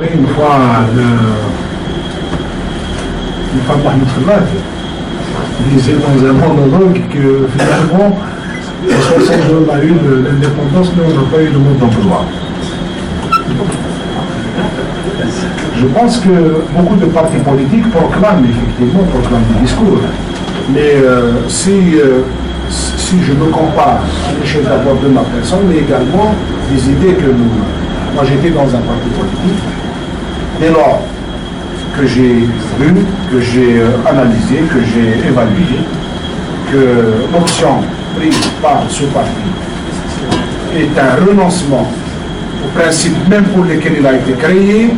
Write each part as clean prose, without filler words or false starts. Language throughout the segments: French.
savez, une fois, Mohamed Khalad disait dans un monologue que finalement, en 60 on a eu l'indépendance, mais on n'a pas eu le mode d'emploi. Je pense que beaucoup de partis politiques proclament des discours. Mais si je me compare à l'échelle d'abord de ma personne, mais également des idées que nous... Moi j'étais dans un parti politique. Dès lors que j'ai vu, que j'ai analysé, que j'ai évalué, que l'option prise par ce parti est un renoncement au principe même pour lequel il a été créé,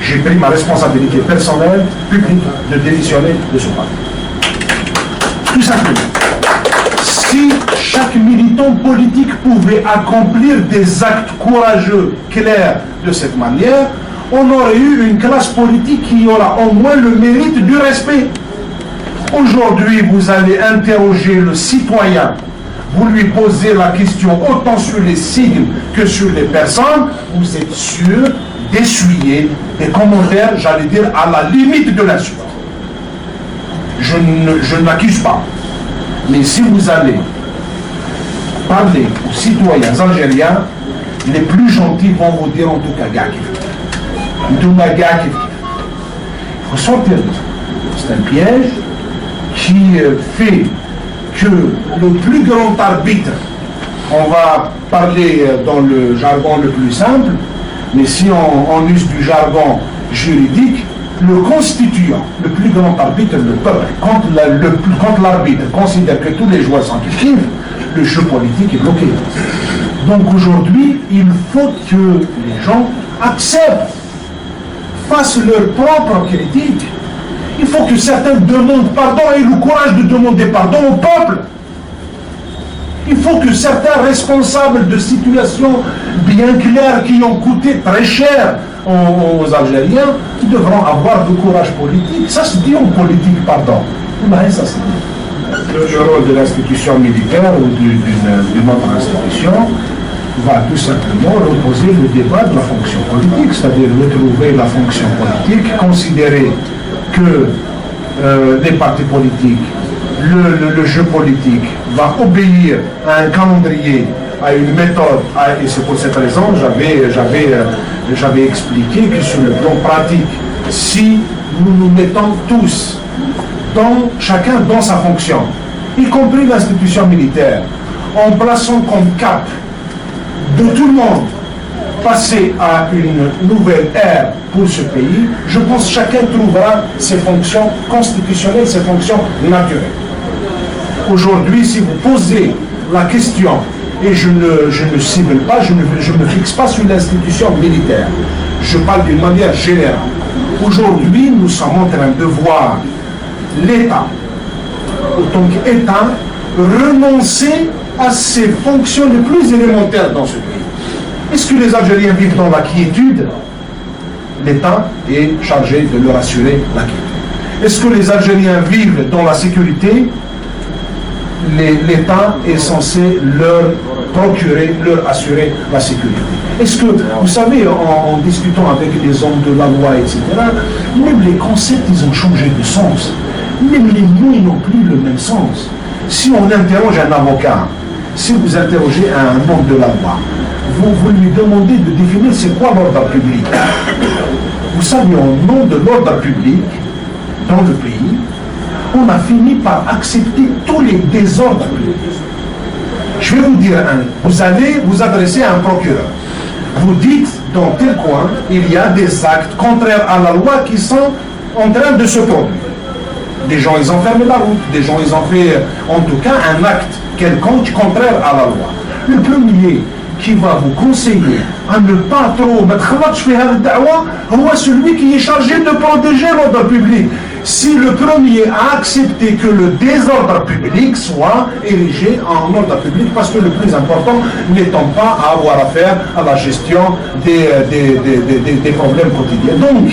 j'ai pris ma responsabilité personnelle, publique, de démissionner de ce parti. Tout simplement. Si chaque militant politique pouvait accomplir des actes courageux, clairs, de cette manière, on aurait eu une classe politique qui aura au moins le mérite du respect. Aujourd'hui, vous allez interroger le citoyen, vous lui posez la question autant sur les signes que sur les personnes, vous êtes sûr d'essuyer des commentaires, j'allais dire, à la limite de l'insulte. Je ne l'accuse pas. Mais si vous allez parler aux citoyens algériens, les plus gentils vont vous dire en tout cas Gakif. Il faut sortir de ça. C'est un piège qui fait que le plus grand arbitre, on va parler dans le jargon le plus simple, mais si on use du jargon juridique, le constituant, le plus grand arbitre, le peuple, quand l'arbitre considère que tous les joueurs sont équipés, le jeu politique est bloqué. Donc aujourd'hui, il faut que les gens acceptent, fassent leur propre critique. Il faut que certains demandent pardon et aient le courage de demander pardon au peuple. Il faut que certains responsables de situations bien claires qui ont coûté très cher aux Algériens devront avoir du courage politique. Ça se dit en politique, pardon. Mais ça se dit. Le rôle de l'institution militaire ou d'une autre institution va tout simplement reposer le débat de la fonction politique, c'est-à-dire retrouver la fonction politique, considérer que les partis politiques, le jeu politique va obéir à un calendrier, à une méthode, et c'est pour cette raison que j'avais expliqué que sur le plan pratique, si nous nous mettons tous, chacun dans sa fonction, y compris l'institution militaire, en plaçant comme cap de tout le monde passer à une nouvelle ère pour ce pays, je pense que chacun trouvera ses fonctions constitutionnelles, ses fonctions naturelles. Aujourd'hui, si vous posez la question, et je ne cible pas, je ne me fixe pas sur l'institution militaire, je parle d'une manière générale. Aujourd'hui, nous sommes en train de voir l'État, autant qu'État, renoncer à ses fonctions les plus élémentaires dans ce pays. Est-ce que les Algériens vivent dans la quiétude? L'État est chargé de leur assurer la quiétude. Est-ce que les Algériens vivent dans la sécurité? L'État est censé leur procurer, leur assurer la sécurité. Est-ce que, vous savez, en discutant avec des hommes de la loi, etc., même les concepts, ils ont changé de sens. Même les mots, ils n'ont plus le même sens. Si on interroge un avocat, si vous interrogez un homme de la loi, vous lui demandez de définir c'est quoi l'ordre public. Vous savez, au nom de l'ordre public, dans le pays, on a fini par accepter tous les désordres publics. Je vais vous dire, vous allez vous adresser à un procureur. Vous dites, dans tel coin, il y a des actes contraires à la loi qui sont en train de se produire. Des gens, ils ont fermé la route, des gens, ils ont fait, en tout cas, un acte quelconque contraire à la loi. Le premier qui va vous conseiller à ne pas trop mettre celui qui est chargé de protéger l'ordre public. Si le premier a accepté que le désordre public soit érigé en ordre public, parce que le plus important n'étant pas à avoir affaire à la gestion des problèmes quotidiens. Donc,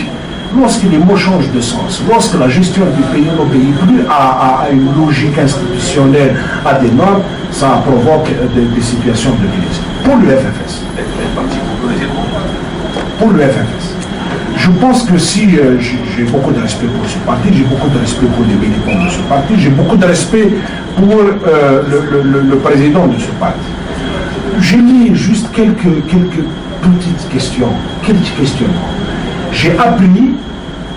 lorsque les mots changent de sens, lorsque la gestion du pays n'obéit plus à une logique institutionnelle, à des normes, ça provoque des situations de crise. Pour le FFS. Je pense que si j'ai beaucoup de respect pour ce parti, j'ai beaucoup de respect pour les militants de ce parti, j'ai beaucoup de respect pour le président de ce parti. J'ai mis juste quelques petites questions, quelques questionnements. J'ai appris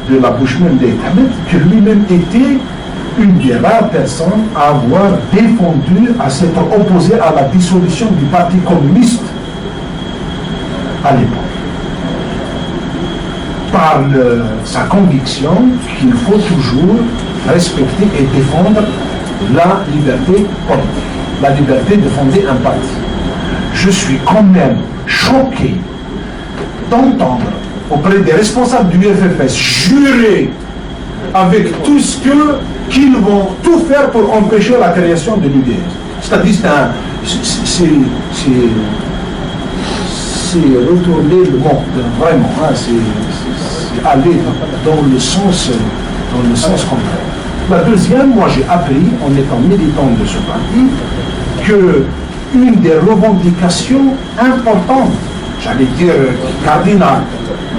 de la bouche même d'Aït Ahmed que lui-même était une des rares personnes à avoir défendu, à s'être opposé à la dissolution du Parti communiste à l'époque. Par sa conviction qu'il faut toujours respecter et défendre la liberté politique, la liberté de fonder un parti. Je suis quand même choqué d'entendre auprès des responsables du FFS jurer avec tout ce qu'ils vont tout faire pour empêcher la création de l'UDS. C'est-à-dire c'est retourner le monde, vraiment, hein, c'est aller dans le sens contraire. La deuxième, moi j'ai appris, en étant militant de ce parti, que une des revendications importantes, j'allais dire cardinales,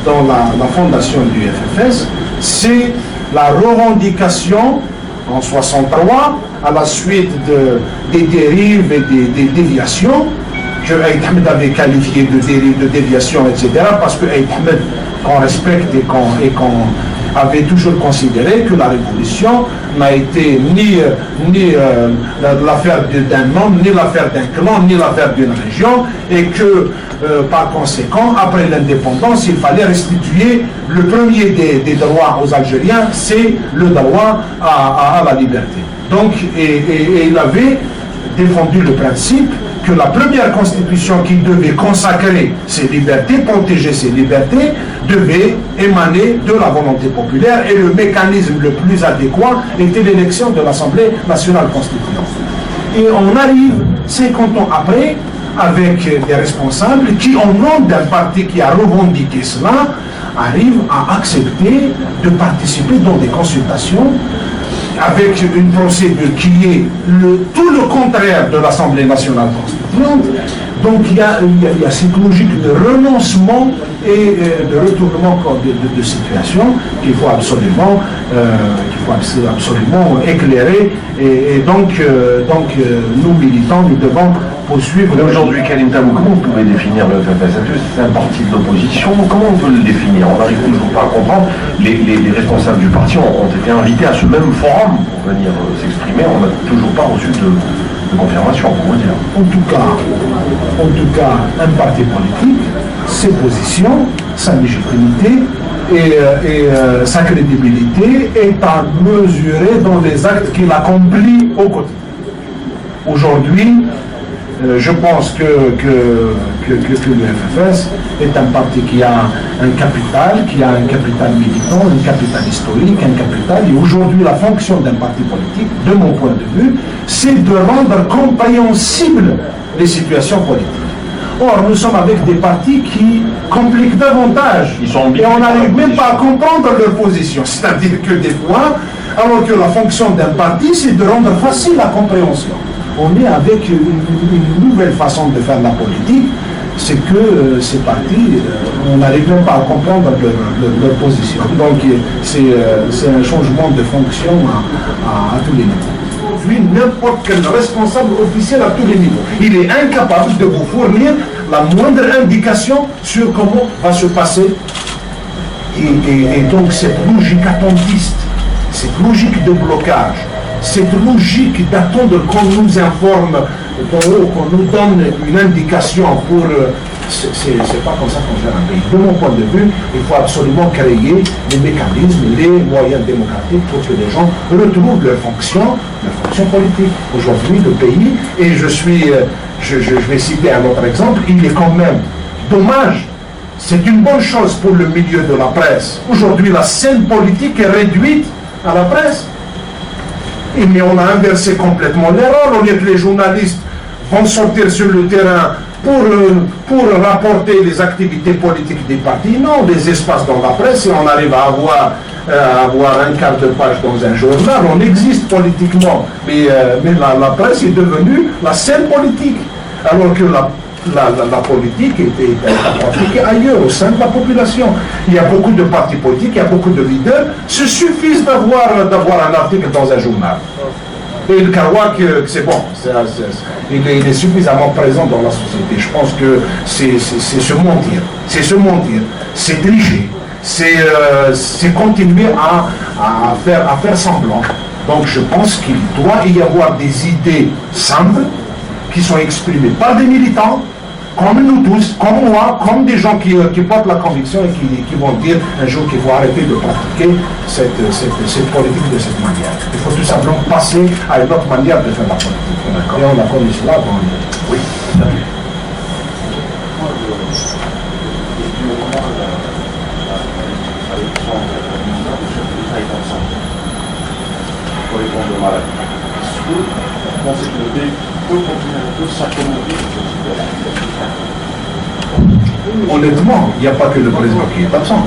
dans la fondation du FFS, c'est la revendication en 63, à la suite des dérives et des déviations, que Aït Ahmed avait qualifié de dérive, de déviation, etc., parce que Aït Ahmed, qu'on respecte et qu'on avait toujours considéré que la révolution n'a été ni l'affaire d'un homme, ni l'affaire d'un clan, ni l'affaire d'une région, et que par conséquent, après l'indépendance, il fallait restituer le premier des droits aux Algériens, c'est le droit à la liberté. Donc, et il avait défendu le principe que la première constitution qui devait consacrer ces libertés, protéger ces libertés, devait émaner de la volonté populaire, et le mécanisme le plus adéquat était l'élection de l'Assemblée nationale constituante. Et on arrive 50 ans après avec des responsables qui, au nom d'un parti qui a revendiqué cela, arrivent à accepter de participer dans des consultations avec une procédure qui est tout le contraire de l'Assemblée nationale constituante. Donc il y a cette logique de renoncement et de retournement de situation qu'il faut absolument éclairer. Et donc nous militants, nous devons poursuivre. Aujourd'hui, Karim Tabou, comment vous pouvez définir le FFS? C'est un parti de l'opposition. Comment on peut le définir? On n'arrive toujours pas à comprendre. Les responsables du parti ont été invités à ce même forum pour venir s'exprimer. On n'a toujours pas reçu de confirmation, on va dire. En tout cas, un parti politique, ses positions, sa légitimité et sa crédibilité est à mesurer dans les actes qu'il accomplit au quotidien. Aujourd'hui, je pense que le FFS est un parti qui a un capital militant, un capital historique, un capital. Et aujourd'hui, la fonction d'un parti politique, de mon point de vue, c'est de rendre compréhensibles les situations politiques. Or, nous sommes avec des partis qui compliquent davantage. Et on n'arrive même pas à comprendre leur position. C'est-à-dire que des fois, alors que la fonction d'un parti, c'est de rendre facile la compréhension. On est avec une nouvelle façon de faire la politique, c'est que ces partis, on n'arrive même pas à comprendre leur position. Donc c'est un changement de fonction à tous les niveaux. Aujourd'hui, n'importe quel responsable officiel à tous les niveaux, il est incapable de vous fournir la moindre indication sur comment va se passer. Et donc cette logique attentiste, cette logique de blocage, cette logique d'attendre qu'on nous informe, qu'on nous donne une indication pour... c'est pas comme ça qu'on gère un pays. De mon point de vue, il faut absolument créer les mécanismes, les moyens démocratiques pour que les gens retrouvent leur fonction politique. Aujourd'hui, le pays, et je vais citer un autre exemple, il est quand même dommage. C'est une bonne chose pour le milieu de la presse. Aujourd'hui, la scène politique est réduite à la presse. Mais on a inversé complètement les rôles. Au lieu que les journalistes vont sortir sur le terrain pour rapporter les activités politiques des partis, non, les espaces dans la presse, et on arrive à avoir un quart de page dans un journal, on existe politiquement, mais la presse est devenue la scène politique, alors que la politique est pratiquée ailleurs, au sein de la population. Il y a beaucoup de partis politiques, il y a beaucoup de leaders. Ce suffit d'avoir un article dans un journal. Et il croit que c'est bon, il est suffisamment présent dans la société. Je pense que c'est se mentir, c'est tricher, c'est continuer à faire semblant. Donc je pense qu'il doit y avoir des idées simples qui sont exprimées par des militants, comme nous tous, comme moi, comme des gens qui portent la conviction et qui vont dire un jour qu'il faut arrêter de pratiquer cette politique de cette manière. Il faut tout simplement passer à une autre manière de faire la politique. Et on a connu cela dans le... Oui. Pour les grandes maladies. Est-ce que vous pensez que le pays peut continuer un peu s'accommoder de ce système? Honnêtement, il n'y a pas que le président qui est absent.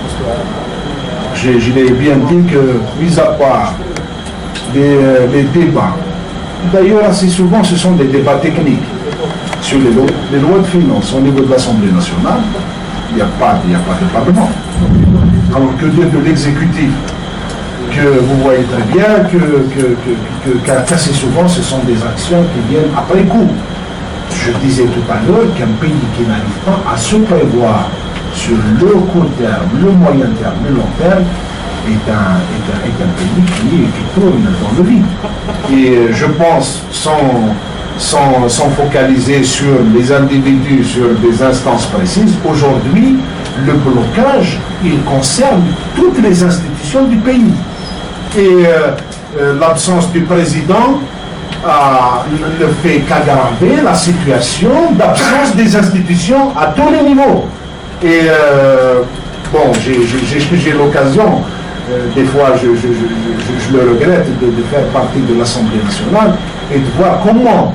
Je l'ai bien dit que, mis à part les débats, d'ailleurs assez souvent ce sont des débats techniques sur les lois de finances au niveau de l'Assemblée nationale, il n'y a pas de parlement. Alors que dire de l'exécutif, que vous voyez très bien qu'assez souvent ce sont des actions qui viennent après coup. Je disais tout à l'heure qu'un pays qui n'arrive pas à se prévoir sur le court terme, le moyen terme, le long terme, est un pays qui tourne dans le vide. Et je pense, sans focaliser sur les individus, sur des instances précises, aujourd'hui, le blocage, il concerne toutes les institutions du pays. Et l'absence du président ne fait qu'aggraver la situation d'absence des institutions à tous les niveaux. Et bon, j'ai l'occasion, des fois je le regrette, de faire partie de l'Assemblée nationale et de voir comment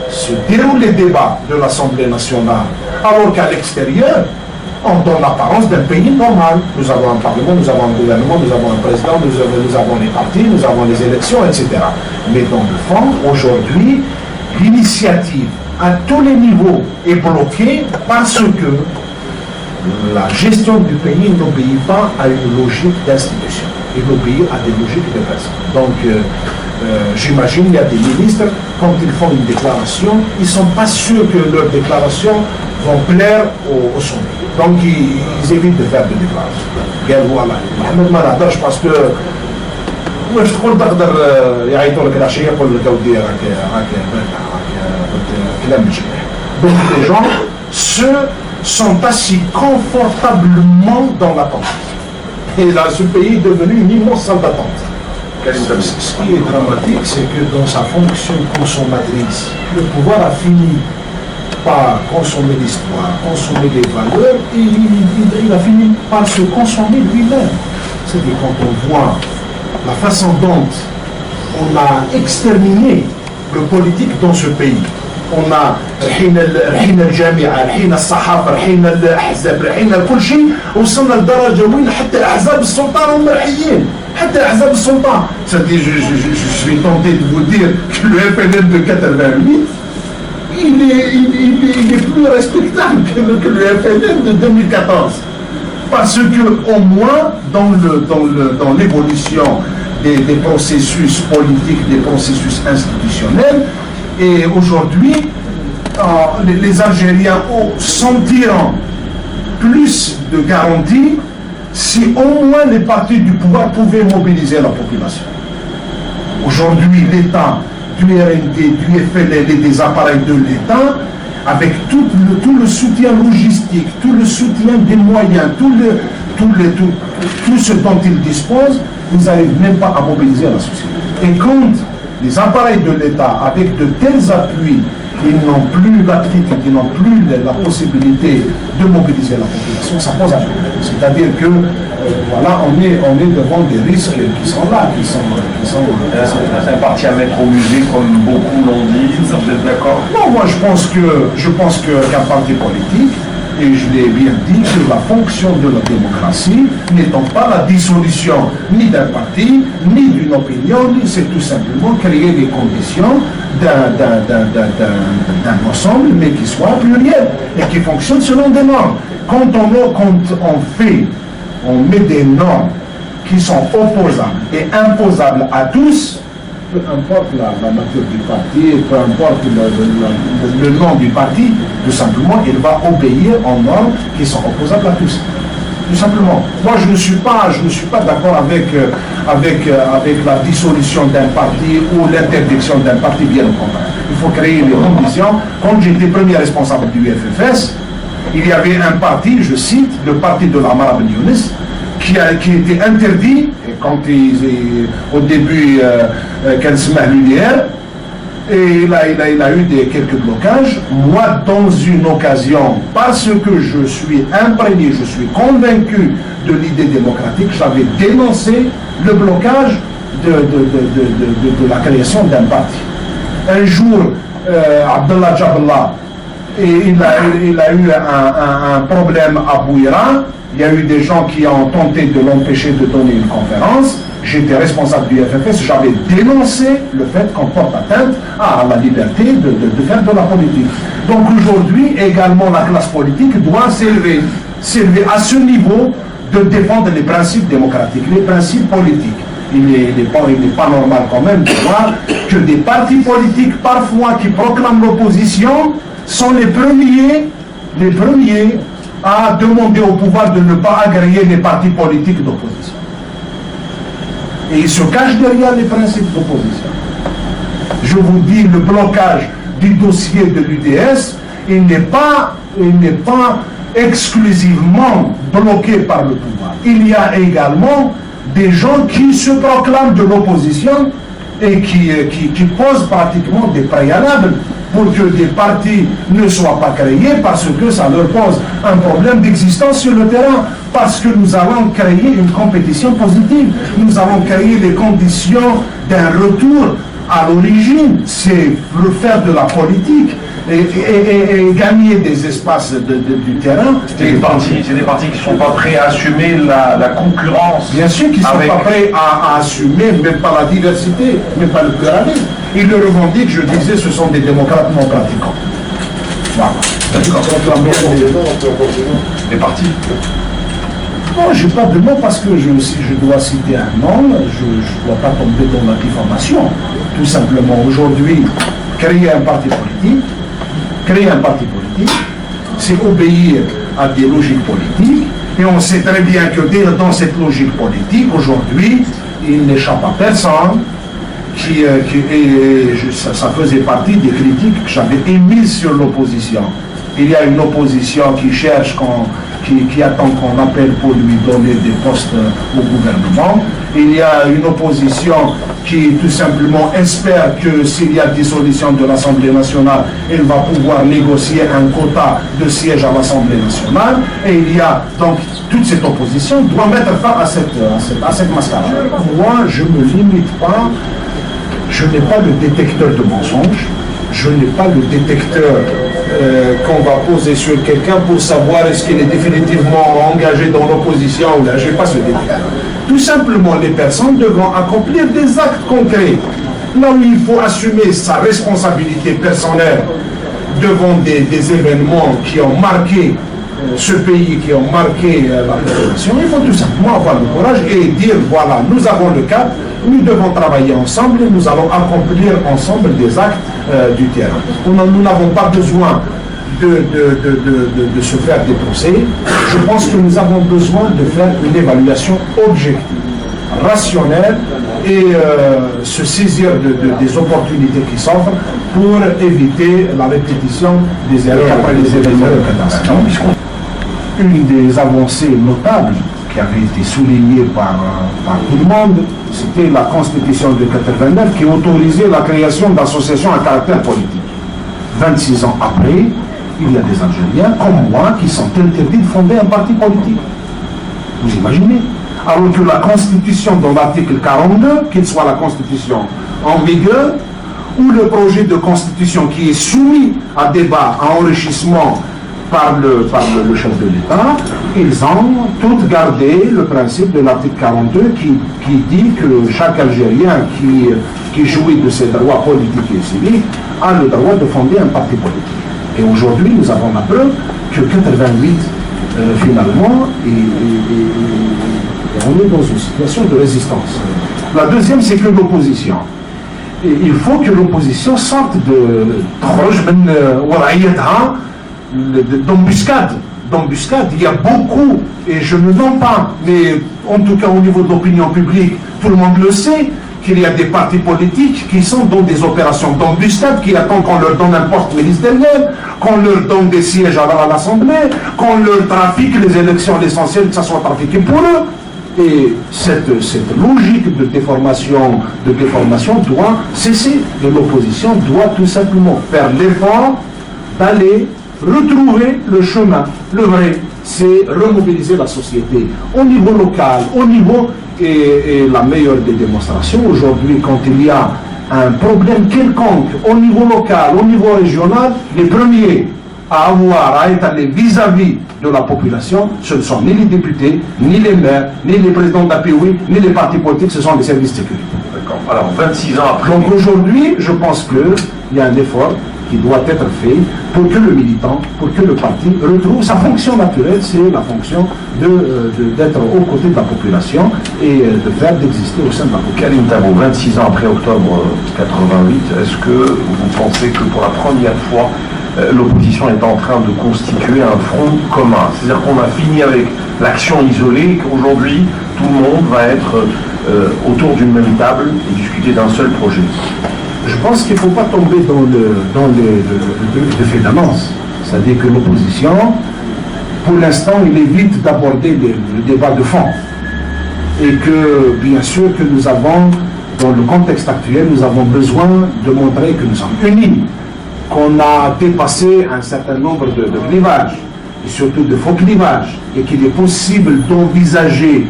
se déroulent les débats de l'Assemblée nationale, alors qu'à l'extérieur, on donne l'apparence d'un pays normal. Nous avons un parlement, nous avons un gouvernement, nous avons un président, nous avons les partis, nous avons les élections, etc. Mais dans le fond, aujourd'hui, l'initiative à tous les niveaux est bloquée parce que la gestion du pays n'obéit pas à une logique d'institution. Il obéit à des logiques de personnes. Donc, j'imagine qu'il y a des ministres, quand ils font une déclaration, ils ne sont pas sûrs que leurs déclarations vont plaire au sommet. Donc, ils évitent de faire des déclarations. Bien voilà. Mohamed ما نهضرش باسكو واش تقول تقدر يعيطوا لك العشيه يقول لك اودي راك كلام مش مليح. Donc les gens sont assis confortablement dans l'attente. Et là, ce pays est devenu une immense salle d'attente. Ce qui est dramatique, c'est que dans sa fonction consommatrice, le pouvoir a fini par consommer l'histoire, consommer les valeurs, et il a fini par se consommer lui-même. C'est-à-dire quand on voit la façon dont on a exterminé le politique dans ce pays. On a الحين الجامعة، الحين الصحافة، الحين الأحزاب، الحين كل شيء، وصلنا لدرجة وين حتى أحزاب السلطان هم مرحيين، حتى أحزاب السلطان. C'est-à-dire, je suis tenté de vous dire que le FLN de 88, il est plus respectable que le FLN de 2014. Parce que au moins dans l'évolution des processus politiques, des processus institutionnels, et aujourd'hui, les Algériens sentiront plus de garanties si au moins les partis du pouvoir pouvaient mobiliser la population. Aujourd'hui, l'État, du RND, du FLN et des appareils de l'État, avec tout le soutien logistique, tout le soutien des moyens, tout ce dont ils disposent, ils n'arrivent même pas à mobiliser la société. Et quand les appareils de l'État, avec de tels appuis, ils n'ont plus la critique, ils n'ont plus la possibilité de mobiliser la population, ça pose un problème. C'est-à-dire que, voilà, on est devant des risques qui sont là, qui sont C'est un parti à mettre au musée, comme beaucoup l'ont dit, vous êtes d'accord? Non, moi je pense qu'un parti politique Et je l'ai bien dit que la fonction de la démocratie n'étant pas la dissolution ni d'un parti, ni d'une opinion, c'est tout simplement créer les conditions d'un ensemble, mais qui soit pluriel et qui fonctionne selon des normes. Quand on met des normes qui sont opposables et imposables à tous, peu importe la nature du parti, peu importe le nom du parti, tout simplement, il va obéir aux normes qui sont opposables à tous. Tout simplement. Moi, je ne suis pas d'accord avec la dissolution d'un parti ou l'interdiction d'un parti, bien au contraire. Il faut créer les conditions. Quand j'étais premier responsable du FFS, il y avait un parti, je cite, le parti de l'Amar Ben Younes, qui était interdit, et quand au début, qu'elle se met à l'UDR, et il a eu quelques blocages. Moi, dans une occasion, parce que je suis imprégné, je suis convaincu de l'idée démocratique, j'avais dénoncé le blocage de la création d'un parti. Un jour, Abdallah Jabla, il a eu un problème à Bouira. Il y a eu des gens qui ont tenté de l'empêcher de donner une conférence. J'étais responsable du FFS, j'avais dénoncé le fait qu'on porte atteinte à la liberté de faire de la politique. Donc aujourd'hui, également, la classe politique doit s'élever à ce niveau de défendre les principes démocratiques, les principes politiques. Il n'est pas normal quand même de voir que des partis politiques, parfois, qui proclament l'opposition, sont les premiers à demander au pouvoir de ne pas agréer les partis politiques d'opposition. Et ils se cachent derrière les principes d'opposition. Je vous dis, le blocage du dossier de l'UDS, il n'est pas exclusivement bloqué par le pouvoir. Il y a également des gens qui se proclament de l'opposition et qui posent pratiquement des préalables pour que des partis ne soient pas créés parce que ça leur pose un problème d'existence sur le terrain, parce que nous allons créer une compétition positive, nous allons créer les conditions d'un retour à l'origine, c'est faire de la politique et gagner des espaces du terrain. C'est des partis qui ne sont pas prêts à assumer la concurrence. Bien sûr qu'ils ne sont pas prêts à assumer même pas la diversité, même pas le pluralisme. Ils le revendiquent, je disais, ce sont des démocrates non pratiquants. Voilà. Les partis. Non, je n'ai pas de nom parce que si je dois citer un nom, je ne dois pas tomber dans la diffamation. Tout simplement, aujourd'hui, créer un parti politique, c'est obéir à des logiques politiques. Et on sait très bien que dans cette logique politique, aujourd'hui, il n'échappe à personne. Ça faisait partie des critiques que j'avais émises sur l'opposition. Il y a une opposition qui cherche, qui attend qu'on appelle pour lui donner des postes au gouvernement. Il y a une opposition qui tout simplement espère que s'il y a dissolution de l'Assemblée nationale, elle va pouvoir négocier un quota de sièges à l'Assemblée nationale. Et il y a donc toute cette opposition doit mettre fin à cette mascarade. Moi, je ne me limite pas. Je n'ai pas le détecteur de mensonges, je n'ai pas le détecteur qu'on va poser sur quelqu'un pour savoir est-ce qu'il est définitivement engagé dans l'opposition ou là. Je n'ai pas ce détecteur. Tout simplement, les personnes devront accomplir des actes concrets. Là où il faut assumer sa responsabilité personnelle devant des événements qui ont marqué ce pays, qui ont marqué la population, il faut tout simplement avoir le courage et dire voilà, nous avons le cap, nous devons travailler ensemble et nous allons accomplir ensemble des actes du terrain. Nous n'avons pas besoin de se faire des procès. Je pense que nous avons besoin de faire une évaluation objective, rationnelle et se saisir des opportunités qui s'offrent pour éviter la répétition des erreurs après les événements catastrophiques. Une des avancées notables qui avait été soulignée par tout le monde, c'était la Constitution de 89 qui autorisait la création d'associations à caractère politique. 26 ans après, il y a des Algériens comme moi qui sont interdits de fonder un parti politique. Vous imaginez? Alors que la Constitution, dans l'article 42, qu'il soit la Constitution en vigueur, ou le projet de Constitution qui est soumis à débat, à enrichissement par le chef de l'État, ils ont tous gardé le principe de l'article 42 qui dit que chaque Algérien qui jouit de ses droits politiques et civiques a le droit de fonder un parti politique. Et aujourd'hui, nous avons la preuve que 88, finalement, on est dans une situation de résistance. La deuxième, c'est que l'opposition. Il faut que l'opposition sorte d'embuscade. Il y a beaucoup, et je ne mens pas, mais en tout cas au niveau de l'opinion publique, tout le monde le sait, qu'il y a des partis politiques qui sont dans des opérations d'embuscade, qui attendent qu'on leur donne un poste ministériel, qu'on leur donne des sièges à l'Assemblée, qu'on leur trafique les élections, l'essentiel que ça soit trafiqué pour eux. Et cette logique de déformation doit cesser. Et l'opposition doit tout simplement faire l'effort d'aller retrouver le chemin. Le vrai, c'est remobiliser la société au niveau local, au niveau, et la meilleure des démonstrations aujourd'hui, quand il y a un problème quelconque au niveau local, au niveau régional, les premiers à étaler vis-à-vis de la population, ce ne sont ni les députés, ni les maires, ni les présidents d'API, ni les partis politiques, ce sont les services de sécurité. D'accord. Alors, 26 ans après... Donc aujourd'hui, je pense qu'il y a un effort qui doit être fait pour que le militant, pour que le parti retrouve sa fonction naturelle, c'est la fonction d'être aux côtés de la population et d'exister au sein de la population. Karim Tabo, 26 ans après octobre 88, est-ce que vous pensez que pour la première fois, l'opposition est en train de constituer un front commun? C'est-à-dire qu'on a fini avec l'action isolée et qu'aujourd'hui, tout le monde va être autour d'une même table et discuter d'un seul projet. Je pense qu'il ne faut pas tomber dans le fait d'annonce. C'est-à-dire que l'opposition, pour l'instant, il évite d'aborder le débat de fond. Et que, bien sûr, que nous avons, dans le contexte actuel, nous avons besoin de montrer que nous sommes unis, qu'on a dépassé un certain nombre de clivages, et surtout de faux clivages, et qu'il est possible d'envisager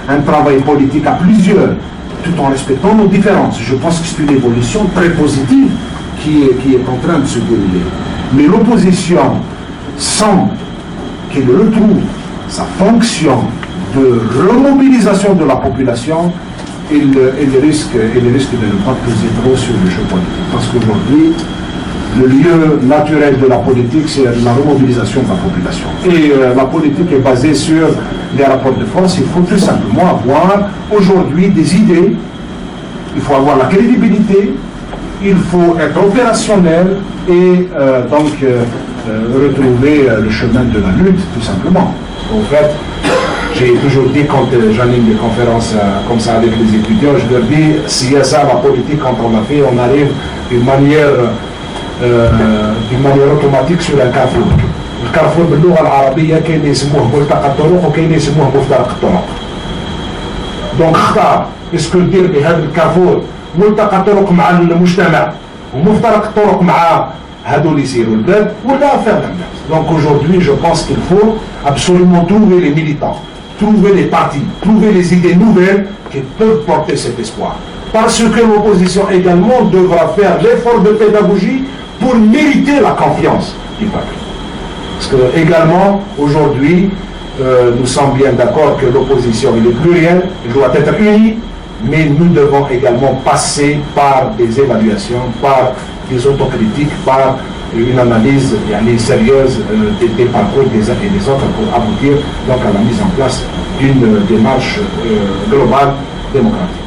un travail politique à plusieurs, tout en respectant nos différences. Je pense que c'est une évolution très positive qui est en train de se dérouler. Mais l'opposition semble qu'elle retrouve sa fonction de remobilisation de la population, elle risque de ne pas peser trop sur le jeu politique. Parce qu'aujourd'hui, le lieu naturel de la politique, c'est la remobilisation de la population. Et la politique est basée sur les rapports de force. Il faut tout simplement avoir aujourd'hui des idées, il faut avoir la crédibilité, il faut être opérationnel et retrouver le chemin de la lutte, tout simplement. En fait, j'ai toujours dit quand j'anime des conférences comme ça avec les étudiants, je leur dis, s'il y a ça, la politique, quand on a fait, on arrive d'une manière automatique sur un carrefour. Le carrefour باللغة العربية كاين يسموه ملتقى الطرق وكاين يسموه مفترق الطرق. دونك اختار اسكو دير بهذا الكارفور ملتقى الطرق مع المجتمع ومفترق الطرق مع هذول يسيروا البلاد ولا faire l'inverse. Donc aujourd'hui, je pense qu'il faut absolument trouver les militants, trouver les partis, trouver les idées nouvelles qui peuvent porter cet espoir. Parce que l'opposition également devra faire l'effort de pédagogie pour mériter la confiance du peuple. Parce que également, aujourd'hui, nous sommes bien d'accord que l'opposition est plurielle, elle doit être unie, mais nous devons également passer par des évaluations, par des autocritiques, par une analyse sérieuse des parcours des uns et des autres pour aboutir donc à la mise en place d'une démarche globale démocratique.